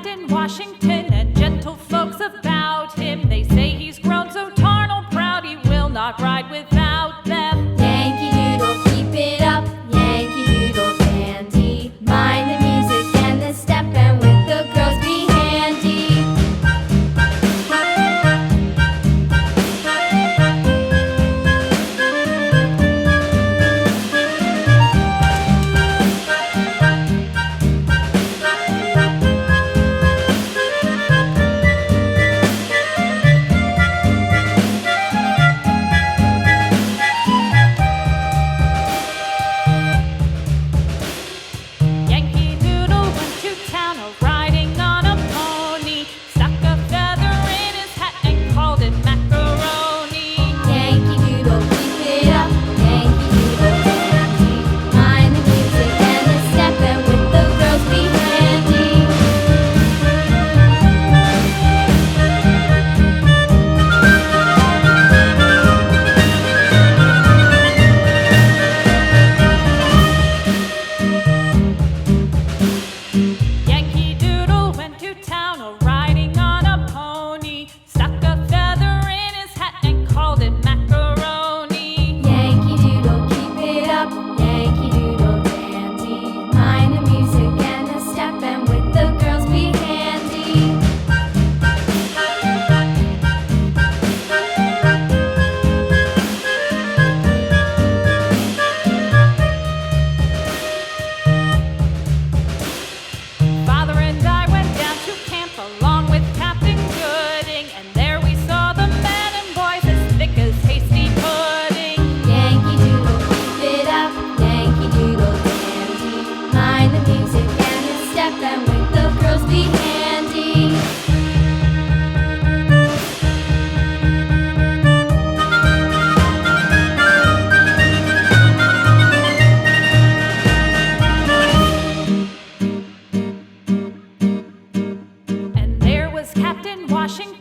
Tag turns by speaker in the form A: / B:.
A: Captain Washington and gentle folks about him. They say he's grown so tarnal proud he will not ride without them.
B: Yankee Doodle, keep it up, Yankee Doodle dandy. Mind the music and the step, and with the girls be handy.
A: Yankee Doodle went to town riding on a pony, stuck a feather in his hat and called it macaroni.
B: Yankee Doodle, keep it up, Yankee Doodle dandy. Mind the music and the step, and with the girls be handy.
A: Yankee Doodle went to town riding on a pony, stuck a feather in his hat and called it macaroni.
B: Yankee Doodle, keep it up, Yankee Doodle dandy. Mind the music and the step, and with the girls be handy.
A: Father and I went down to camp along with Captain Gooding, and there we saw the men and boys as thick as hasty pudding.
B: Yankee Doodle, keep it up, Yankee Doodle dandy. Mind the music and the step, and with the girls be handy.
A: And there was Captain Washington